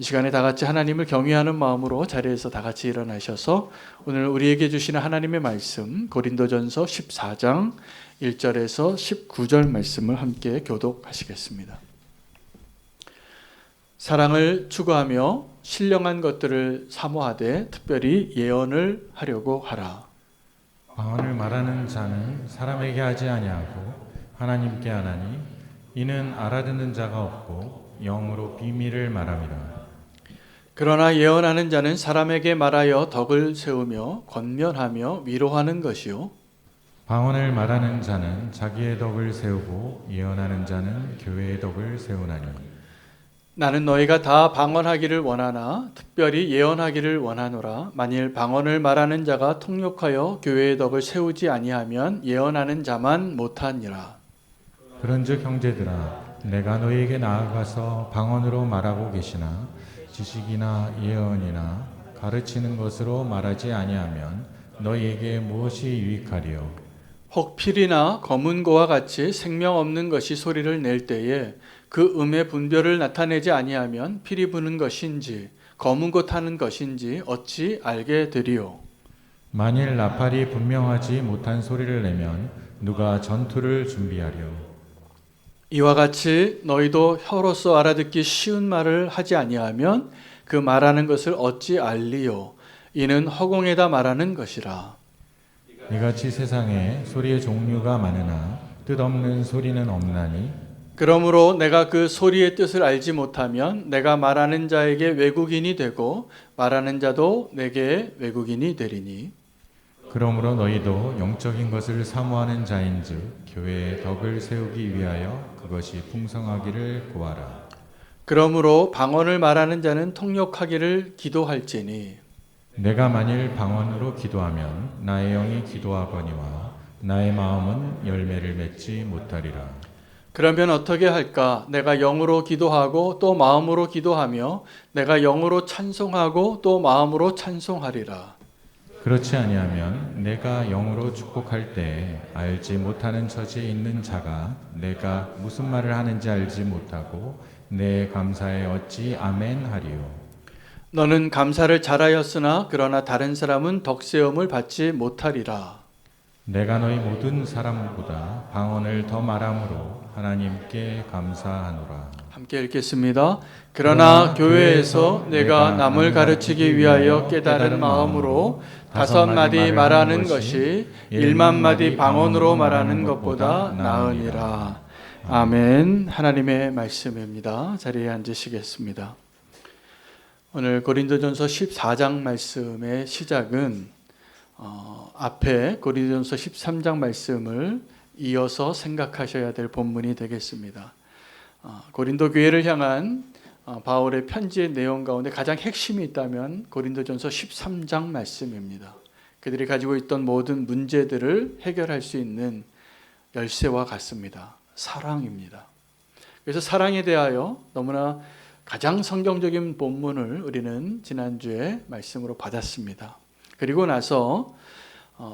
이 시간에 다 같이 하나님을 경외하는 마음으로 자리에서 다 같이 일어나셔서 오늘 우리에게 주시는 하나님의 말씀 고린도전서 14장 1절에서 19절 말씀을 함께 교독하시겠습니다. 사랑을 추구하며 신령한 것들을 사모하되 특별히 예언을 하려고 하라. 방언을 말하는 자는 사람에게 하지 아니하고 하나님께 하나니 이는 알아듣는 자가 없고 영으로 비밀을 말함이라. 그러나 예언하는 자는 사람에게 말하여 덕을 세우며 권면하며 위로하는 것이요 방언을 말하는 자는 자기의 덕을 세우고 예언하는 자는 교회의 덕을 세우나니. 나는 너희가 다 방언하기를 원하나 특별히 예언하기를 원하노라. 만일 방언을 말하는 자가 통역하여 교회의 덕을 세우지 아니하면 예언하는 자만 못하니라. 그런즉 형제들아 내가 너희에게 나아가서 방언으로 말하고 계시나 지식이나 예언이나 가르치는 것으로 말하지 아니하면 너희에게 무엇이 유익하리요? 혹 필이나 검은 고와 같이 생명 없는 것이 소리를 낼 때에 그 음의 분별을 나타내지 아니하면 필이 부는 것인지 검은 고 타는 것인지 어찌 알게 되리요? 만일 나팔이 분명하지 못한 소리를 내면 누가 전투를 준비하리요? 이와 같이 너희도 혀로서 알아듣기 쉬운 말을 하지 아니하면 그 말하는 것을 어찌 알리요? 이는 허공에다 말하는 것이라. 이같이 세상에 소리의 종류가 많으나 뜻없는 소리는 없나니. 그러므로 내가 그 소리의 뜻을 알지 못하면 내가 말하는 자에게 외국인이 되고 말하는 자도 내게 외국인이 되리니. 그러므로 너희도 영적인 것을 사모하는 자인즉 교회의 덕을 세우기 위하여 그것이 풍성하기를 구하라. 그러므로 방언을 말하는 자는 통역하기를 기도할지니. 내가 만일 방언으로 기도하면 나의 영이 기도하거니와 나의 마음은 열매를 맺지 못하리라. 그러면 어떻게 할까? 내가 영으로 기도하고 또 마음으로 기도하며 내가 영으로 찬송하고 또 마음으로 찬송하리라. 그렇지 아니하면 내가 영으로 축복할 때 알지 못하는 처지에 있는 자가 내가 무슨 말을 하는지 알지 못하고 내 감사에 어찌 아멘 하리요? 너는 감사를 잘하였으나 그러나 다른 사람은 덕세움을 받지 못하리라. 내가 너희 모든 사람보다 방언을 더 말함으로 하나님께 감사하노라. 함께 읽겠습니다. 그러나 교회에서 내가 남을 가르치기 위하여 깨달은 마음으로 5마디 말하는 것이 1만 마디 방언으로 말하는 것보다 나으니라. 아멘. 하나님의 말씀입니다. 자리에 앉으시겠습니다. 오늘 고린도전서 14장 말씀의 시작은 앞에 고린도전서 13장 말씀을 이어서 생각하셔야 될 본문이 되겠습니다. 고린도 교회를 향한 바울의 편지의 내용 가운데 가장 핵심이 있다면 고린도전서 13장 말씀입니다. 그들이 가지고 있던 모든 문제들을 해결할 수 있는 열쇠와 같습니다. 사랑입니다. 그래서 사랑에 대하여 너무나 가장 성경적인 본문을 우리는 지난주에 말씀으로 받았습니다. 그리고 나서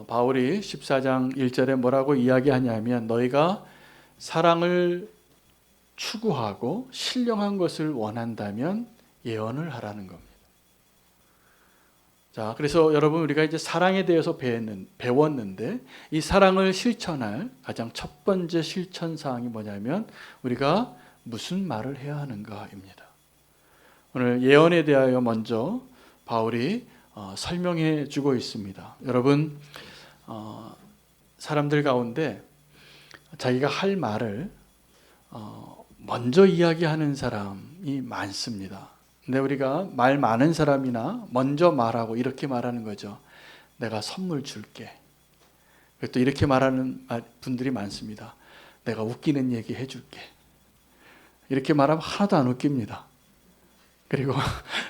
바울이 14장 1절에 뭐라고 이야기하냐면 너희가 사랑을 추구하고 신령한 것을 원한다면 예언을 하라는 겁니다. 자, 그래서 여러분 우리가 이제 사랑에 대해서 배웠는데 이 사랑을 실천할 가장 첫 번째 실천 사항이 뭐냐면 우리가 무슨 말을 해야 하는가입니다. 오늘 예언에 대하여 먼저 바울이 설명해 주고 있습니다. 여러분 사람들 가운데 자기가 할 말을 먼저 이야기하는 사람이 많습니다. 근데 우리가 말 많은 사람이나 먼저 말하고 이렇게 말하는 거죠. 내가 선물 줄게. 또 이렇게 말하는 분들이 많습니다. 내가 웃기는 얘기 해줄게. 이렇게 말하면 하나도 안 웃깁니다. 그리고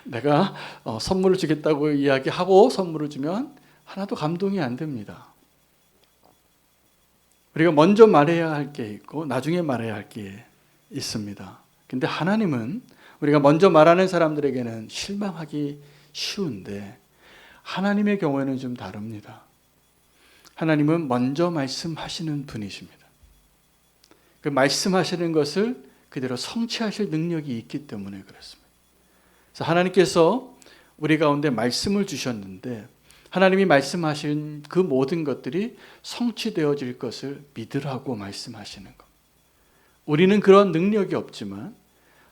내가 선물을 주겠다고 이야기하고 선물을 주면 하나도 감동이 안 됩니다. 우리가 먼저 말해야 할 게 있고 나중에 말해야 할 게 있습니다. 근데 하나님은 우리가 먼저 말하는 사람들에게는 실망하기 쉬운데 하나님의 경우에는 좀 다릅니다. 하나님은 먼저 말씀하시는 분이십니다. 그 말씀하시는 것을 그대로 성취하실 능력이 있기 때문에 그렇습니다. 그래서 하나님께서 우리 가운데 말씀을 주셨는데 하나님이 말씀하신 그 모든 것들이 성취되어질 것을 믿으라고 말씀하시는 것. 우리는 그런 능력이 없지만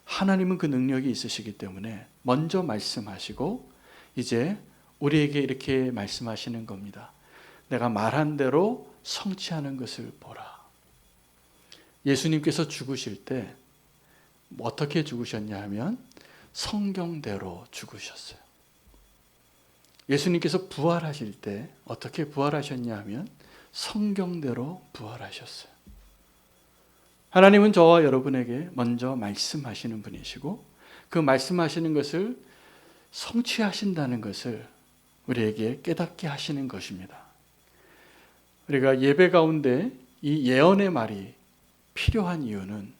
하나님은 그 능력이 있으시기 때문에 먼저 말씀하시고 이제 우리에게 이렇게 말씀하시는 겁니다. 내가 말한 대로 성취하는 것을 보라. 예수님께서 죽으실 때 어떻게 죽으셨냐 하면 성경대로 죽으셨어요. 예수님께서 부활하실 때 어떻게 부활하셨냐 하면 성경대로 부활하셨어요. 하나님은 저와 여러분에게 먼저 말씀하시는 분이시고 그 말씀하시는 것을 성취하신다는 것을 우리에게 깨닫게 하시는 것입니다. 우리가 예배 가운데 이 예언의 말이 필요한 이유는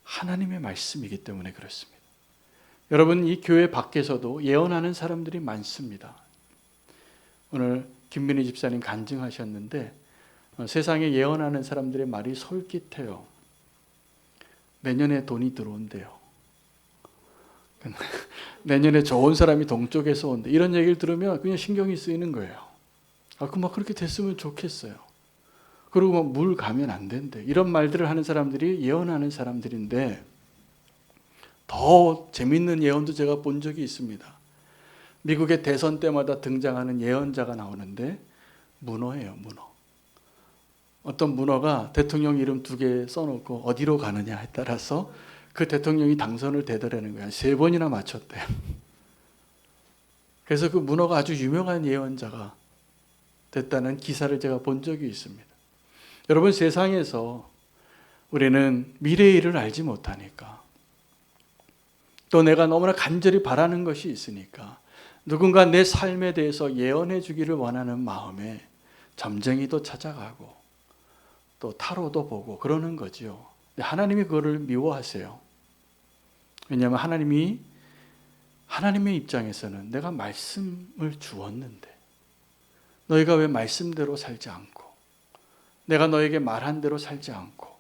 하나님의 말씀이기 때문에 그렇습니다. 여러분, 이 교회 밖에서도 예언하는 사람들이 많습니다. 오늘 김민희 집사님 간증하셨는데 세상에 예언하는 사람들의 말이 솔깃해요. 내년에 돈이 들어온대요. 내년에 좋은 사람이 동쪽에서 온대. 이런 얘기를 들으면 그냥 신경이 쓰이는 거예요. 막 그렇게 됐으면 좋겠어요. 그리고 물 가면 안 된대. 이런 말들을 하는 사람들이 예언하는 사람들인데 더 재밌는 예언도 제가 본 적이 있습니다. 미국의 대선 때마다 등장하는 예언자가 나오는데 문어예요, 문어. 어떤 문어가 대통령 이름 2개 써놓고 어디로 가느냐에 따라서 그 대통령이 당선을 되더라는 거야. 3번이나 맞췄대요. 그래서 그 문어가 아주 유명한 예언자가 됐다는 기사를 제가 본 적이 있습니다. 여러분, 세상에서 우리는 미래의 일을 알지 못하니까 또 내가 너무나 간절히 바라는 것이 있으니까 누군가 내 삶에 대해서 예언해 주기를 원하는 마음에 점쟁이도 찾아가고 또 타로도 보고 그러는 거죠. 하나님이 그거를 미워하세요. 왜냐하면 하나님의 입장에서는 내가 말씀을 주었는데 너희가 왜 말씀대로 살지 않고 내가 너에게 말한 대로 살지 않고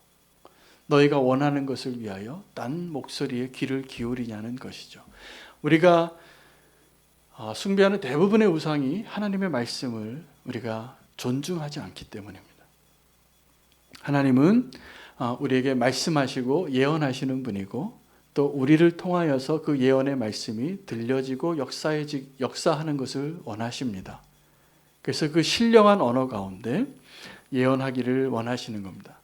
너희가 원하는 것을 위하여 딴 목소리에 귀를 기울이냐는 것이죠. 우리가 숭배하는 대부분의 우상이 하나님의 말씀을 우리가 존중하지 않기 때문입니다. 하나님은 우리에게 말씀하시고 예언하시는 분이고 또 우리를 통하여서 그 예언의 말씀이 들려지고 역사하는 것을 원하십니다. 그래서 그 신령한 언어 가운데 예언하기를 원하시는 겁니다.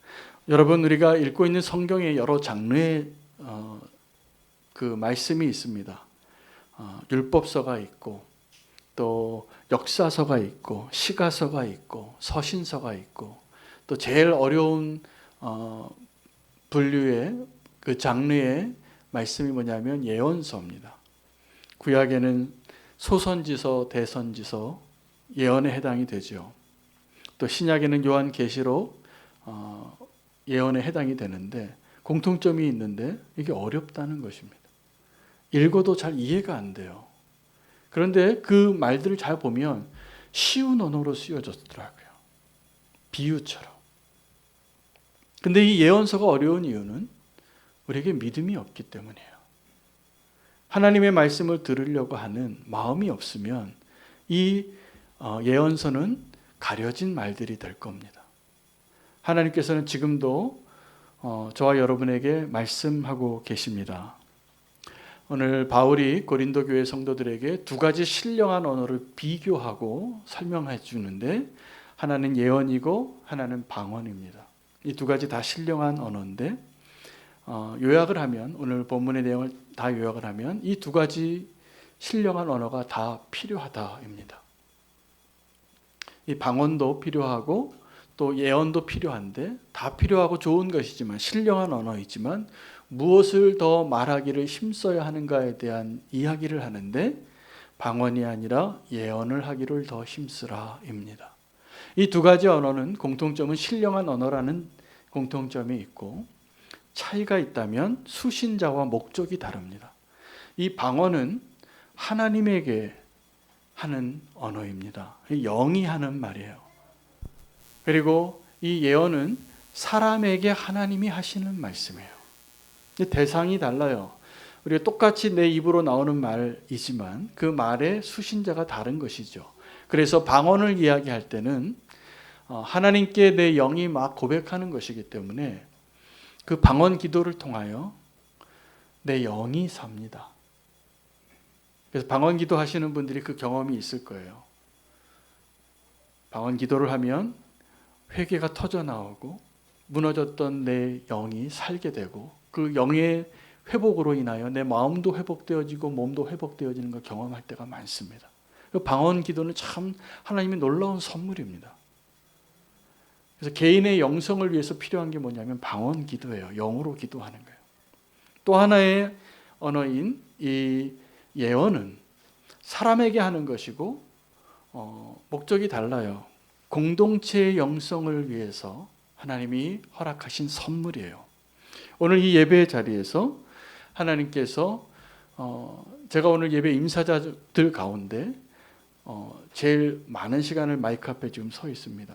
여러분, 우리가 읽고 있는 성경의 여러 장르의 그 말씀이 있습니다. 율법서가 있고 또 역사서가 있고 시가서가 있고 서신서가 있고 또 제일 어려운 분류의 그 장르의 말씀이 뭐냐면 예언서입니다. 구약에는 소선지서, 대선지서, 예언에 해당이 되죠. 또 신약에는 요한계시록 예언에 해당이 되는데 공통점이 있는데 이게 어렵다는 것입니다. 읽어도 잘 이해가 안 돼요. 그런데 그 말들을 잘 보면 쉬운 언어로 쓰여졌더라고요. 비유처럼. 근데 이 예언서가 어려운 이유는 우리에게 믿음이 없기 때문이에요. 하나님의 말씀을 들으려고 하는 마음이 없으면 이 예언서는 가려진 말들이 될 겁니다. 하나님께서는 지금도 저와 여러분에게 말씀하고 계십니다. 오늘 바울이 고린도 교회 성도들에게 2가지 신령한 언어를 비교하고 설명해 주는데 하나는 예언이고 하나는 방언입니다. 이 2가지 다 신령한 언어인데 요약을 하면 오늘 본문의 내용을 다 요약을 하면 이 2가지 신령한 언어가 다 필요하다입니다. 이 방언도 필요하고 또 예언도 필요한데 다 필요하고 좋은 것이지만 신령한 언어이지만 무엇을 더 말하기를 힘써야 하는가에 대한 이야기를 하는데 방언이 아니라 예언을 하기를 더 힘쓰라입니다. 이 2가지 언어는 공통점은 신령한 언어라는 공통점이 있고 차이가 있다면 수신자와 목적이 다릅니다. 이 방언은 하나님에게 하는 언어입니다. 영이 하는 말이에요. 그리고 이 예언은 사람에게 하나님이 하시는 말씀이에요. 대상이 달라요. 우리가 똑같이 내 입으로 나오는 말이지만 그 말의 수신자가 다른 것이죠. 그래서 방언을 이야기할 때는 하나님께 내 영이 막 고백하는 것이기 때문에 그 방언 기도를 통하여 내 영이 삽니다. 그래서 방언 기도 하시는 분들이 그 경험이 있을 거예요. 방언 기도를 하면 회개가 터져 나오고 무너졌던 내 영이 살게 되고 그 영의 회복으로 인하여 내 마음도 회복되어지고 몸도 회복되어지는 걸 경험할 때가 많습니다. 방언 기도는 참 하나님의 놀라운 선물입니다. 그래서 개인의 영성을 위해서 필요한 게 뭐냐면 방언 기도예요. 영으로 기도하는 거예요. 또 하나의 언어인 이 예언은 사람에게 하는 것이고 목적이 달라요. 공동체의 영성을 위해서 하나님이 허락하신 선물이에요. 오늘 이 예배의 자리에서 하나님께서 제가 오늘 예배 임사자들 가운데 제일 많은 시간을 마이크 앞에 지금 서 있습니다.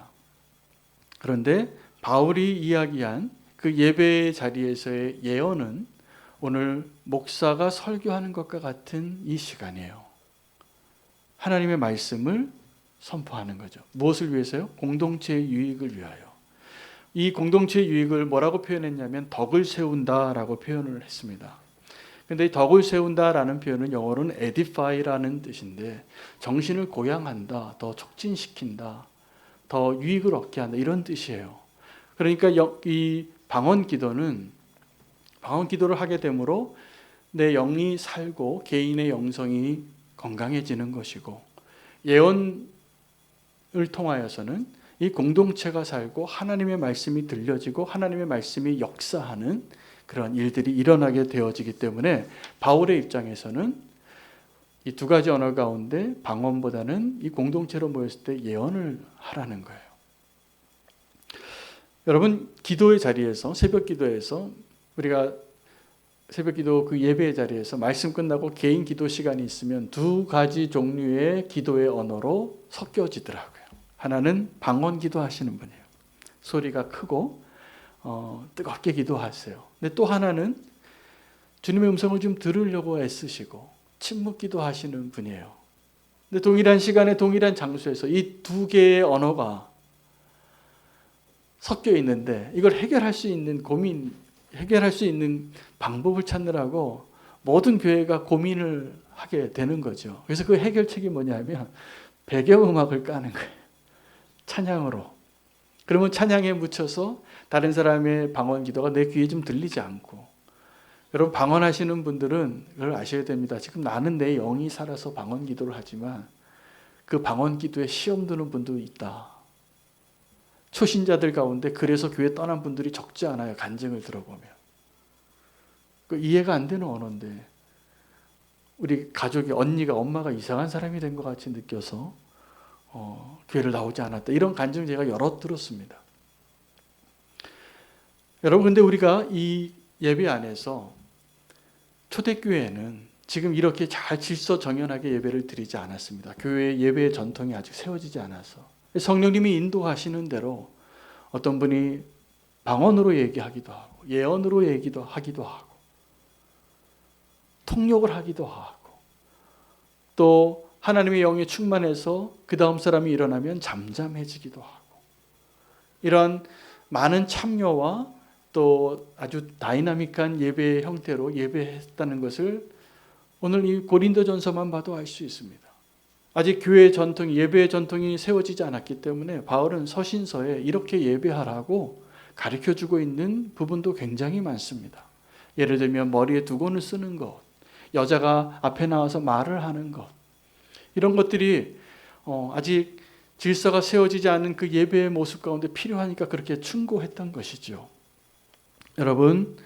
그런데 바울이 이야기한 그 예배의 자리에서의 예언은 오늘 목사가 설교하는 것과 같은 이 시간이에요. 하나님의 말씀을 선포하는 거죠. 무엇을 위해서요? 공동체의 유익을 위하여. 이 공동체의 유익을 뭐라고 표현했냐면 덕을 세운다라고 표현을 했습니다. 근데 이 덕을 세운다라는 표현은 영어로는 edify라는 뜻인데 정신을 고양한다, 더 촉진시킨다, 더 유익을 얻게 한다 이런 뜻이에요. 그러니까 이 방언 기도를 하게 되므로 내 영이 살고 개인의 영성이 건강해지는 것이고 예언을 통하여서는 이 공동체가 살고 하나님의 말씀이 들려지고 하나님의 말씀이 역사하는 그런 일들이 일어나게 되어지기 때문에 바울의 입장에서는 이 두 가지 언어 가운데 방언보다는 이 공동체로 모였을 때 예언을 하라는 거예요. 여러분 기도의 자리에서 새벽 기도에서 우리가 새벽 기도 그 예배의 자리에서 말씀 끝나고 개인 기도 시간이 있으면 두 가지 종류의 기도의 언어로 섞여지더라고요. 하나는 방언 기도하시는 분이에요. 소리가 크고 뜨겁게 기도하세요. 근데 또 하나는 주님의 음성을 좀 들으려고 애쓰시고 침묵 기도하시는 분이에요. 근데 동일한 시간에 동일한 장소에서 이 두 개의 언어가 섞여 있는데 이걸 해결할 수 있는 방법을 찾느라고 모든 교회가 고민을 하게 되는 거죠. 그래서 그 해결책이 뭐냐면 배경음악을 까는 거예요. 찬양으로. 그러면 찬양에 묻혀서 다른 사람의 방언 기도가 내 귀에 좀 들리지 않고 여러분 방언하시는 분들은 그걸 아셔야 됩니다. 지금 나는 내 영이 살아서 방언 기도를 하지만 그 방언 기도에 시험 드는 분도 있다. 초신자들 가운데 그래서 교회 떠난 분들이 적지 않아요. 간증을 들어보면. 그 이해가 안 되는 언어인데 우리 가족이 엄마가 이상한 사람이 된 것 같이 느껴서 교회를 나오지 않았다. 이런 간증 제가 여러 들었습니다. 여러분 근데 우리가 이 예배 안에서 초대교회는 지금 이렇게 잘 질서정연하게 예배를 드리지 않았습니다. 교회의 예배의 전통이 아직 세워지지 않아서 성령님이 인도하시는 대로 어떤 분이 방언으로 얘기하기도 하고 예언으로 하기도 하고 통역을 하기도 하고 또 하나님의 영에 충만해서 그 다음 사람이 일어나면 잠잠해지기도 하고 이런 많은 참여와 또 아주 다이나믹한 예배의 형태로 예배했다는 것을 오늘 이 고린도전서만 봐도 알 수 있습니다. 아직 교회의 전통, 예배의 전통이 세워지지 않았기 때문에 바울은 서신서에 이렇게 예배하라고 가르쳐주고 있는 부분도 굉장히 많습니다. 예를 들면 머리에 두건을 쓰는 것, 여자가 앞에 나와서 말을 하는 것 이런 것들이 아직 질서가 세워지지 않은 그 예배의 모습 가운데 필요하니까 그렇게 충고했던 것이죠. 여러분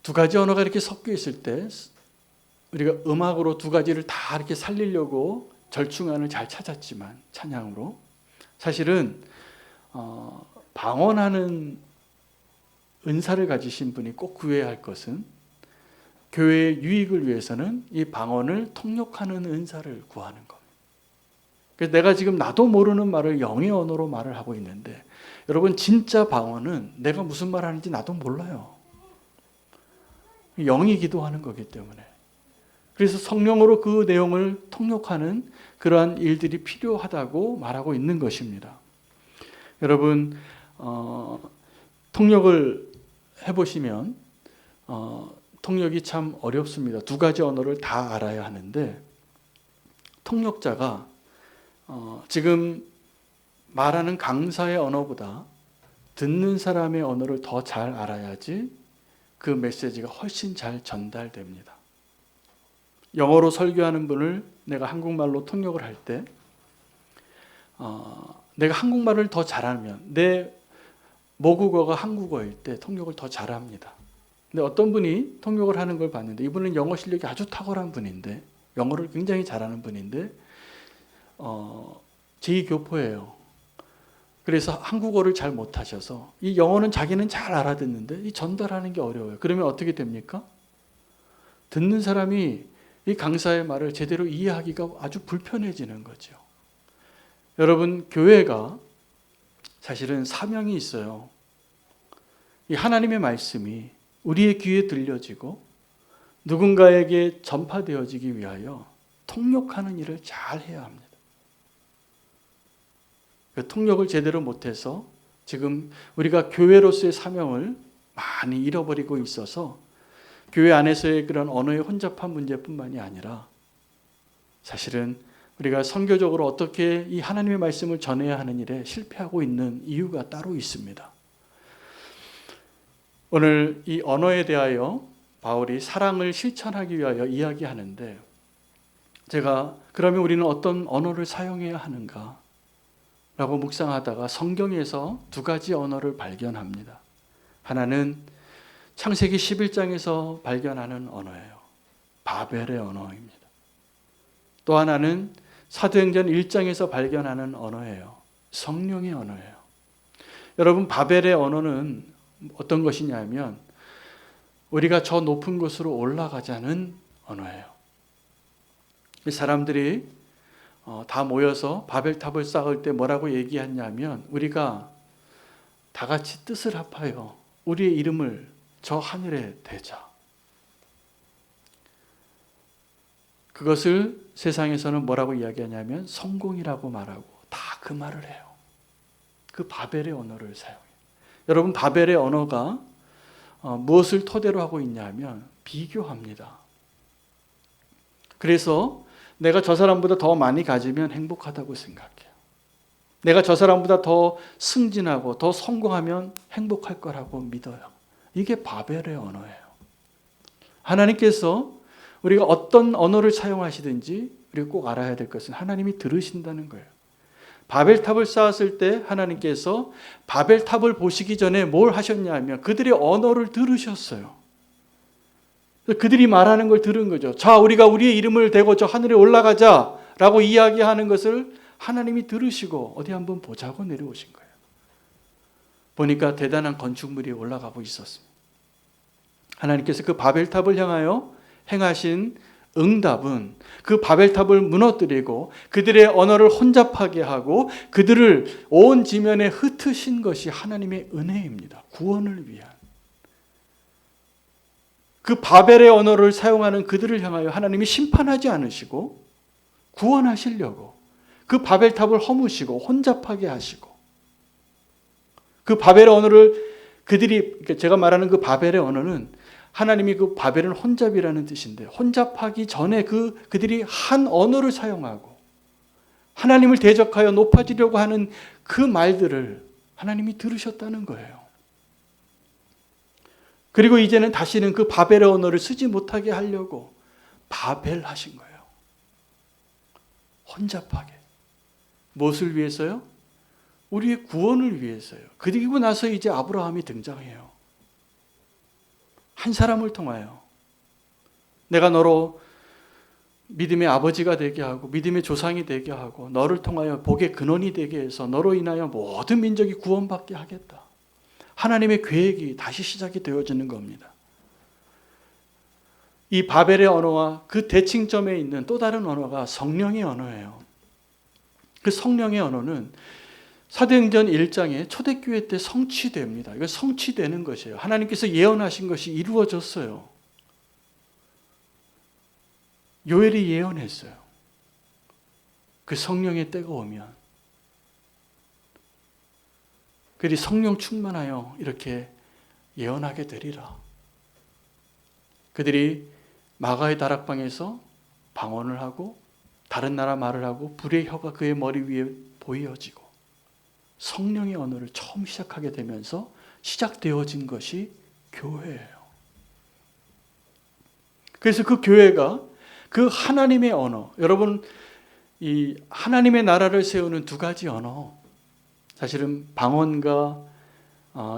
두 가지 언어가 이렇게 섞여 있을 때 우리가 음악으로 두 가지를 다 이렇게 살리려고 절충안을 잘 찾았지만 찬양으로 사실은 방언하는 은사를 가지신 분이 꼭 구해야 할 것은 교회의 유익을 위해서는 이 방언을 통역하는 은사를 구하는 겁니다. 그래서 내가 지금 나도 모르는 말을 영의 언어로 말을 하고 있는데 여러분 진짜 방언은 내가 무슨 말 하는지 나도 몰라요. 영이 기도하는 거기 때문에. 그래서 성령으로 그 내용을 통역하는 그러한 일들이 필요하다고 말하고 있는 것입니다. 여러분, 통역을 해보시면 통역이 참 어렵습니다. 두 가지 언어를 다 알아야 하는데 통역자가 지금 말하는 강사의 언어보다 듣는 사람의 언어를 더 잘 알아야지 그 메시지가 훨씬 잘 전달됩니다. 영어로 설교하는 분을 내가 한국말로 통역을 할 때 내가 한국말을 더 잘하면 내 모국어가 한국어일 때 통역을 더 잘합니다. 근데 어떤 분이 통역을 하는 걸 봤는데 이분은 영어 실력이 아주 탁월한 분인데 영어를 굉장히 잘하는 분인데 제2교포예요. 그래서 한국어를 잘 못하셔서 이 영어는 자기는 잘 알아듣는데 이 전달하는 게 어려워요. 그러면 어떻게 됩니까? 듣는 사람이 이 강사의 말을 제대로 이해하기가 아주 불편해지는 거죠. 여러분, 교회가 사실은 사명이 있어요. 이 하나님의 말씀이 우리의 귀에 들려지고 누군가에게 전파되어지기 위하여 통역하는 일을 잘 해야 합니다. 그 통역을 제대로 못해서 지금 우리가 교회로서의 사명을 많이 잃어버리고 있어서 교회 안에서의 그런 언어의 혼잡한 문제뿐만이 아니라 사실은 우리가 선교적으로 어떻게 이 하나님의 말씀을 전해야 하는 일에 실패하고 있는 이유가 따로 있습니다. 오늘 이 언어에 대하여 바울이 사랑을 실천하기 위하여 이야기하는데 제가 그러면 우리는 어떤 언어를 사용해야 하는가? 라고 묵상하다가 성경에서 두 가지 언어를 발견합니다. 하나는 창세기 11장에서 발견하는 언어예요. 바벨의 언어입니다. 또 하나는 사도행전 1장에서 발견하는 언어예요. 성령의 언어예요. 여러분, 바벨의 언어는 어떤 것이냐면 우리가 저 높은 곳으로 올라가자는 언어예요. 사람들이 다 모여서 바벨탑을 쌓을 때 뭐라고 얘기했냐면 우리가 다 같이 뜻을 합하여 우리의 이름을 저 하늘에 대자. 그것을 세상에서는 뭐라고 이야기하냐면 성공이라고 말하고 다 그 말을 해요. 그 바벨의 언어를 사용해요. 여러분, 바벨의 언어가 무엇을 토대로 하고 있냐면 비교합니다. 그래서 내가 저 사람보다 더 많이 가지면 행복하다고 생각해요. 내가 저 사람보다 더 승진하고 더 성공하면 행복할 거라고 믿어요. 이게 바벨의 언어예요. 하나님께서 우리가 어떤 언어를 사용하시든지 우리가 꼭 알아야 될 것은 하나님이 들으신다는 거예요. 바벨탑을 쌓았을 때 하나님께서 바벨탑을 보시기 전에 뭘 하셨냐면 그들의 언어를 들으셨어요. 그들이 말하는 걸 들은 거죠. 자, 우리가 우리의 이름을 대고 저 하늘에 올라가자 라고 이야기하는 것을 하나님이 들으시고 어디 한번 보자고 내려오신 거예요. 보니까 대단한 건축물이 올라가고 있었습니다. 하나님께서 그 바벨탑을 향하여 행하신 응답은 그 바벨탑을 무너뜨리고 그들의 언어를 혼잡하게 하고 그들을 온 지면에 흩으신 것이 하나님의 은혜입니다. 구원을 위한. 그 바벨의 언어를 사용하는 그들을 향하여 하나님이 심판하지 않으시고 구원하시려고 그 바벨탑을 허무시고 혼잡하게 하시고 그 바벨의 언어를 그들이, 제가 말하는 그 바벨의 언어는 하나님이 그 바벨은 혼잡이라는 뜻인데 혼잡하기 전에 그들이 한 언어를 사용하고 하나님을 대적하여 높아지려고 하는 그 말들을 하나님이 들으셨다는 거예요. 그리고 이제는 다시는 그 바벨의 언어를 쓰지 못하게 하려고 바벨 하신 거예요. 혼잡하게. 무엇을 위해서요? 우리의 구원을 위해서요. 그리고 나서 이제 아브라함이 등장해요. 한 사람을 통하여 내가 너로 믿음의 아버지가 되게 하고 믿음의 조상이 되게 하고 너를 통하여 복의 근원이 되게 해서 너로 인하여 모든 민족이 구원받게 하겠다. 하나님의 계획이 다시 시작이 되어지는 겁니다. 이 바벨의 언어와 그 대칭점에 있는 또 다른 언어가 성령의 언어예요. 그 성령의 언어는 사도행전 1장에 초대교회 때 성취됩니다. 이거 성취되는 것이에요. 하나님께서 예언하신 것이 이루어졌어요. 요엘이 예언했어요. 그 성령의 때가 오면 그들이 성령 충만하여 이렇게 예언하게 되리라. 그들이 마가의 다락방에서 방언을 하고 다른 나라 말을 하고 불의 혀가 그의 머리 위에 보여지고 성령의 언어를 처음 시작하게 되면서 시작되어진 것이 교회예요. 그래서 그 교회가 그 하나님의 언어, 여러분 이 하나님의 나라를 세우는 두 가지 언어, 사실은 방언과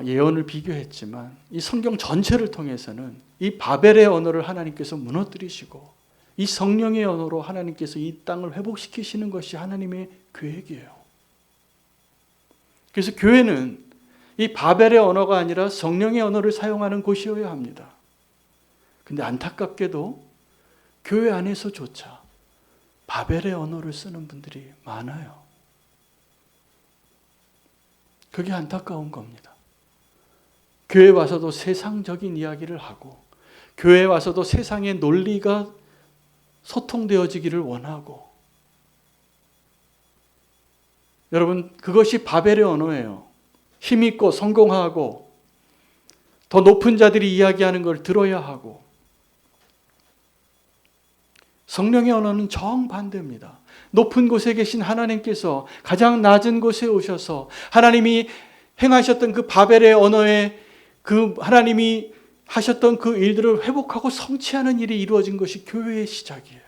예언을 비교했지만 이 성경 전체를 통해서는 이 바벨의 언어를 하나님께서 무너뜨리시고 이 성령의 언어로 하나님께서 이 땅을 회복시키시는 것이 하나님의 계획이에요. 그래서 교회는 이 바벨의 언어가 아니라 성령의 언어를 사용하는 곳이어야 합니다. 근데 안타깝게도 교회 안에서조차 바벨의 언어를 쓰는 분들이 많아요. 그게 안타까운 겁니다. 교회에 와서도 세상적인 이야기를 하고 교회에 와서도 세상의 논리가 소통되어지기를 원하고, 여러분 그것이 바벨의 언어예요. 힘있고 성공하고 더 높은 자들이 이야기하는 걸 들어야 하고, 성령의 언어는 정반대입니다. 높은 곳에 계신 하나님께서 가장 낮은 곳에 오셔서 하나님이 행하셨던 그 바벨의 언어에 그 하나님이 하셨던 그 일들을 회복하고 성취하는 일이 이루어진 것이 교회의 시작이에요.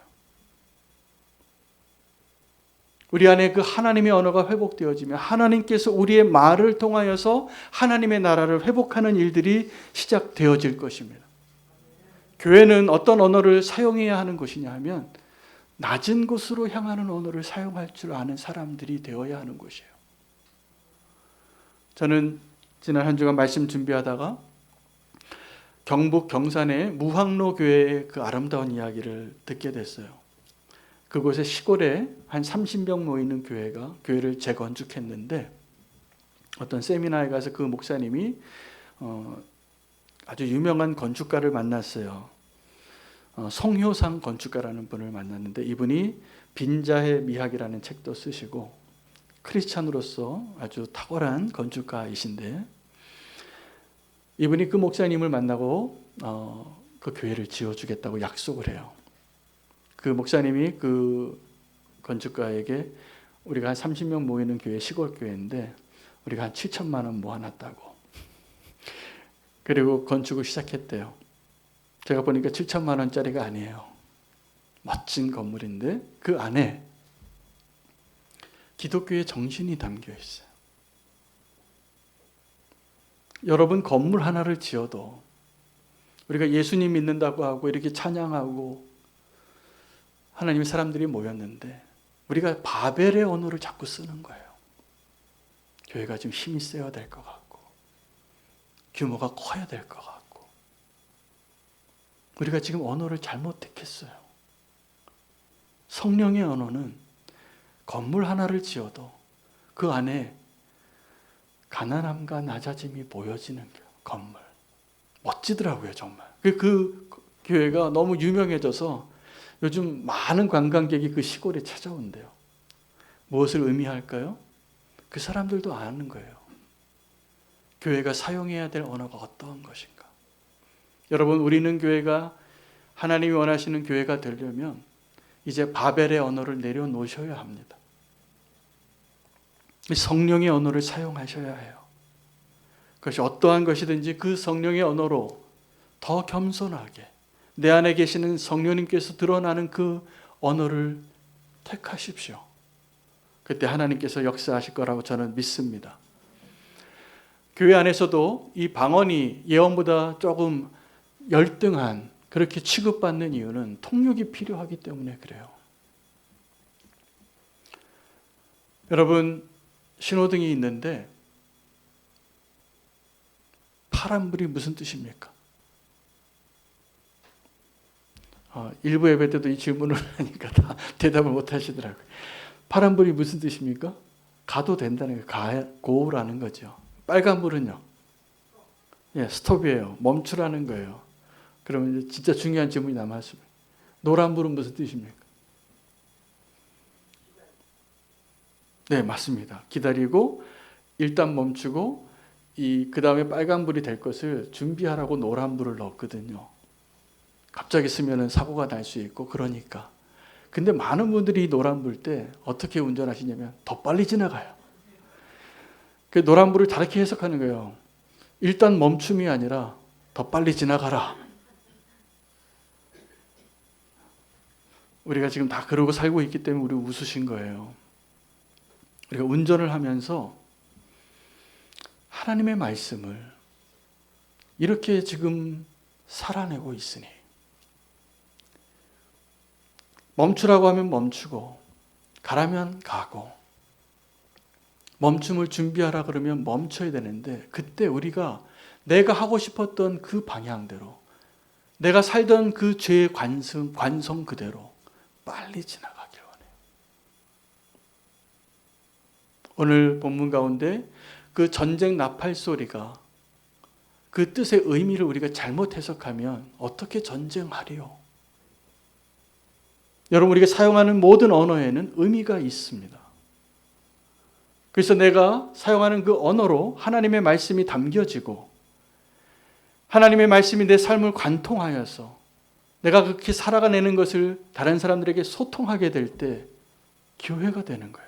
우리 안에 그 하나님의 언어가 회복되어지면 하나님께서 우리의 말을 통하여서 하나님의 나라를 회복하는 일들이 시작되어질 것입니다. 교회는 어떤 언어를 사용해야 하는 것이냐 하면 낮은 곳으로 향하는 언어를 사용할 줄 아는 사람들이 되어야 하는 것이에요. 저는 지난 한 주간 말씀 준비하다가 경북 경산의 무학로 교회의 그 아름다운 이야기를 듣게 됐어요. 그곳의 시골에 한 30명 모이는 교회를 재건축했는데 어떤 세미나에 가서 그 목사님이 아주 유명한 건축가를 만났어요. 송효상 건축가라는 분을 만났는데 이분이 빈자의 미학이라는 책도 쓰시고 크리스찬으로서 아주 탁월한 건축가이신데, 이분이 그 목사님을 만나고 그 교회를 지어주겠다고 약속을 해요. 그 목사님이 그 건축가에게 우리가 한 30명 모이는 교회, 시골 교회인데 우리가 한 7천만 원 모아놨다고. 그리고 건축을 시작했대요. 제가 보니까 7천만 원짜리가 아니에요. 멋진 건물인데 그 안에 기독교의 정신이 담겨 있어요. 여러분 건물 하나를 지어도 우리가 예수님 믿는다고 하고 이렇게 찬양하고 하나님의 사람들이 모였는데 우리가 바벨의 언어를 자꾸 쓰는 거예요. 교회가 좀 힘이 세야 될 것 같고 규모가 커야 될 것 같고, 우리가 지금 언어를 잘못 택했어요. 성령의 언어는 건물 하나를 지어도 그 안에 가난함과 낮아짐이 보여지는 건물. 멋지더라고요, 정말. 그 교회가 너무 유명해져서 요즘 많은 관광객이 그 시골에 찾아온대요. 무엇을 의미할까요? 그 사람들도 아는 거예요. 교회가 사용해야 될 언어가 어떤 것인가. 여러분, 우리는 교회가 하나님이 원하시는 교회가 되려면 이제 바벨의 언어를 내려놓으셔야 합니다. 성령의 언어를 사용하셔야 해요. 그것이 어떠한 것이든지 그 성령의 언어로 더 겸손하게 내 안에 계시는 성령님께서 드러나는 그 언어를 택하십시오. 그때 하나님께서 역사하실 거라고 저는 믿습니다. 교회 안에서도 이 방언이 예언보다 조금 열등한 그렇게 취급받는 이유는 통역이 필요하기 때문에 그래요. 여러분, 신호등이 있는데 파란불이 무슨 뜻입니까? 일부 예배 때도 이 질문을 하니까 다 대답을 못 하시더라고요. 파란불이 무슨 뜻입니까? 가도 된다는 거예요. 고라는 거죠. 빨간불은요? 예, 스톱이에요. 멈추라는 거예요. 그러면 진짜 중요한 질문이 남았습니다. 노란불은 무슨 뜻입니까? 네, 맞습니다. 기다리고 일단 멈추고 그 다음에 빨간불이 될 것을 준비하라고 노란불을 넣었거든요. 갑자기 쓰면 사고가 날 수 있고 그러니까. 근데 많은 분들이 노란불 때 어떻게 운전하시냐면 더 빨리 지나가요. 그 노란불을 다르게 해석하는 거예요. 일단 멈춤이 아니라 더 빨리 지나가라. 우리가 지금 다 그러고 살고 있기 때문에 우리 웃으신 거예요. 우리가 운전을 하면서 하나님의 말씀을 이렇게 지금 살아내고 있으니 멈추라고 하면 멈추고 가라면 가고 멈춤을 준비하라 그러면 멈춰야 되는데 그때 우리가 내가 하고 싶었던 그 방향대로 내가 살던 그 죄의 관성 그대로 빨리 지나가길 원해요. 오늘 본문 가운데 그 전쟁 나팔 소리가 그 뜻의 의미를 우리가 잘못 해석하면 어떻게 전쟁하리요? 여러분, 우리가 사용하는 모든 언어에는 의미가 있습니다. 그래서 내가 사용하는 그 언어로 하나님의 말씀이 담겨지고 하나님의 말씀이 내 삶을 관통하여서 내가 그렇게 살아가는 것을 다른 사람들에게 소통하게 될 때 교회가 되는 거예요.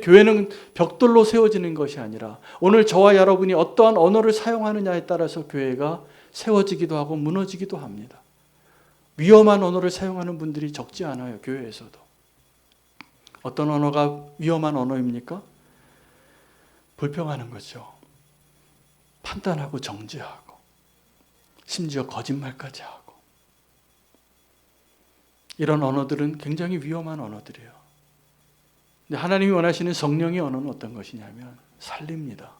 교회는 벽돌로 세워지는 것이 아니라 오늘 저와 여러분이 어떠한 언어를 사용하느냐에 따라서 교회가 세워지기도 하고 무너지기도 합니다. 위험한 언어를 사용하는 분들이 적지 않아요. 교회에서도. 어떤 언어가 위험한 언어입니까? 불평하는 거죠. 판단하고 정죄하고 심지어 거짓말까지 하고 이런 언어들은 굉장히 위험한 언어들이에요. 근데 하나님이 원하시는 성령의 언어는 어떤 것이냐면 살립니다.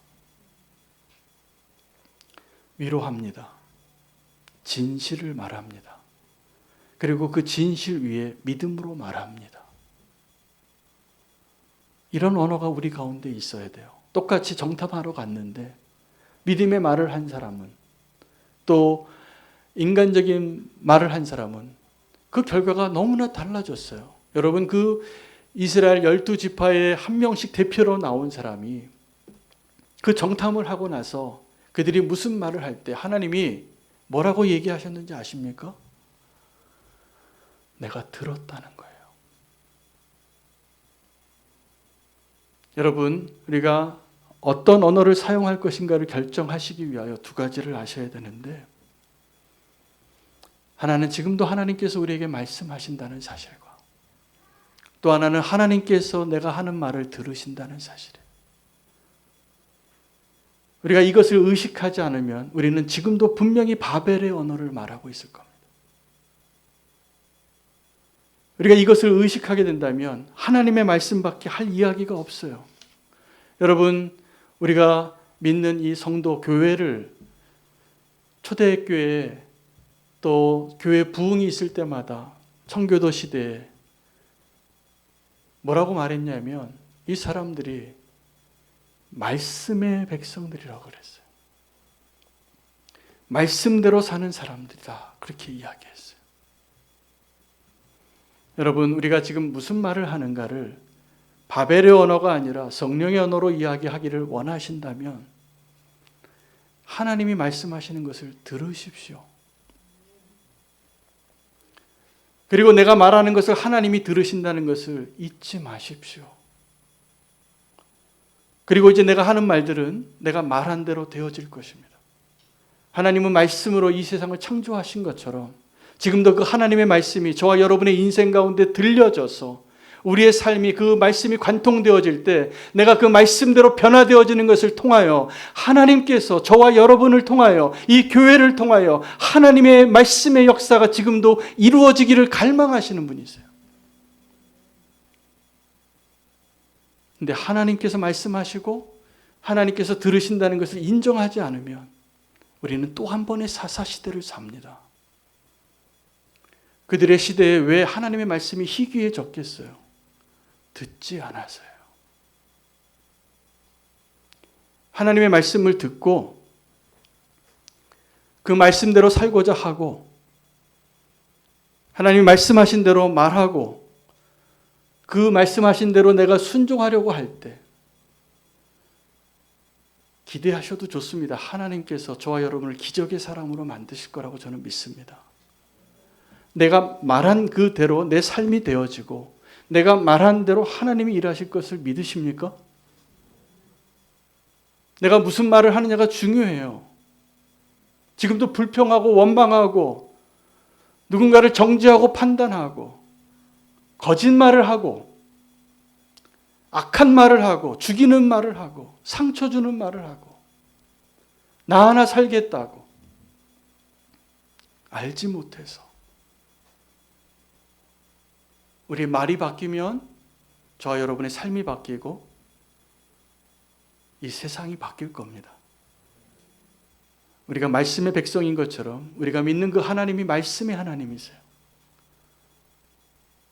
위로합니다. 진실을 말합니다. 그리고 그 진실 위에 믿음으로 말합니다. 이런 언어가 우리 가운데 있어야 돼요. 똑같이 정탐하러 갔는데 믿음의 말을 한 사람은 또 인간적인 말을 한 사람은 그 결과가 너무나 달라졌어요. 여러분, 그 이스라엘 12지파의 한 명씩 대표로 나온 사람이 그 정탐을 하고 나서 그들이 무슨 말을 할 때 하나님이 뭐라고 얘기하셨는지 아십니까? 내가 들었다는 거예요. 여러분, 우리가 어떤 언어를 사용할 것인가를 결정하시기 위하여 두 가지를 아셔야 되는데, 하나는 지금도 하나님께서 우리에게 말씀하신다는 사실과 또 하나는 하나님께서 내가 하는 말을 들으신다는 사실이에요. 우리가 이것을 의식하지 않으면 우리는 지금도 분명히 바벨의 언어를 말하고 있을 겁니다. 우리가 이것을 의식하게 된다면 하나님의 말씀밖에 할 이야기가 없어요. 여러분, 우리가 믿는 이 성도 교회를 초대교회에 또 교회 부흥이 있을 때마다 청교도 시대에 뭐라고 말했냐면 이 사람들이 말씀의 백성들이라고 그랬어요. 말씀대로 사는 사람들이다. 그렇게 이야기했어요. 여러분, 우리가 지금 무슨 말을 하는가를 바벨의 언어가 아니라 성령의 언어로 이야기하기를 원하신다면 하나님이 말씀하시는 것을 들으십시오. 그리고 내가 말하는 것을 하나님이 들으신다는 것을 잊지 마십시오. 그리고 이제 내가 하는 말들은 내가 말한 대로 되어질 것입니다. 하나님은 말씀으로 이 세상을 창조하신 것처럼 지금도 그 하나님의 말씀이 저와 여러분의 인생 가운데 들려져서 우리의 삶이 그 말씀이 관통되어질 때 내가 그 말씀대로 변화되어지는 것을 통하여 하나님께서 저와 여러분을 통하여 이 교회를 통하여 하나님의 말씀의 역사가 지금도 이루어지기를 갈망하시는 분이세요. 근데 하나님께서 말씀하시고 하나님께서 들으신다는 것을 인정하지 않으면 우리는 또 한 번의 사사시대를 삽니다. 그들의 시대에 왜 하나님의 말씀이 희귀해졌겠어요? 듣지 않아서요. 하나님의 말씀을 듣고 그 말씀대로 살고자 하고 하나님이 말씀하신 대로 말하고 그 말씀하신 대로 내가 순종하려고 할 때 기대하셔도 좋습니다. 하나님께서 저와 여러분을 기적의 사람으로 만드실 거라고 저는 믿습니다. 내가 말한 그대로 내 삶이 되어지고 내가 말한 대로 하나님이 일하실 것을 믿으십니까? 내가 무슨 말을 하느냐가 중요해요. 지금도 불평하고 원망하고 누군가를 정죄하고 판단하고 거짓말을 하고 악한 말을 하고 죽이는 말을 하고 상처 주는 말을 하고 나 하나 살겠다고 알지 못해서 우리의 말이 바뀌면 저와 여러분의 삶이 바뀌고 이 세상이 바뀔 겁니다. 우리가 말씀의 백성인 것처럼 우리가 믿는 그 하나님이 말씀의 하나님이세요.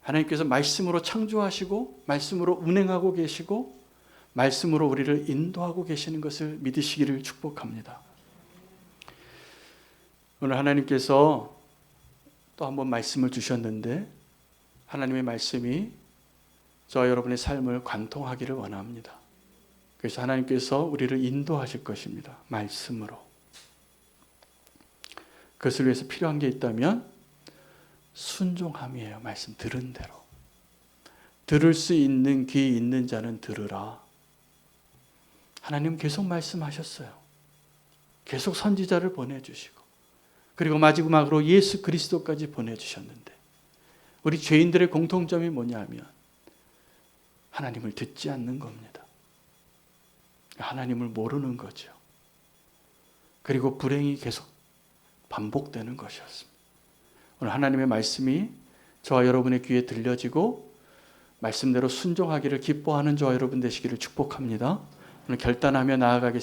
하나님께서 말씀으로 창조하시고 말씀으로 운행하고 계시고 말씀으로 우리를 인도하고 계시는 것을 믿으시기를 축복합니다. 오늘 하나님께서 또 한 번 말씀을 주셨는데 하나님의 말씀이 저와 여러분의 삶을 관통하기를 원합니다. 그래서 하나님께서 우리를 인도하실 것입니다. 말씀으로. 그것을 위해서 필요한 게 있다면 순종함이에요. 말씀 들은 대로. 들을 수 있는 귀 있는 자는 들으라. 하나님 계속 말씀하셨어요. 계속 선지자를 보내주시고 그리고 마지막으로 예수 그리스도까지 보내주셨는데 우리 죄인들의 공통점이 뭐냐면 하나님을 듣지 않는 겁니다. 하나님을 모르는 거죠. 그리고 불행이 계속 반복되는 것이었습니다. 오늘 하나님의 말씀이 저와 여러분의 귀에 들려지고 말씀대로 순종하기를 기뻐하는 저와 여러분 되시기를 축복합니다. 오늘 결단하며 나아가겠습니다.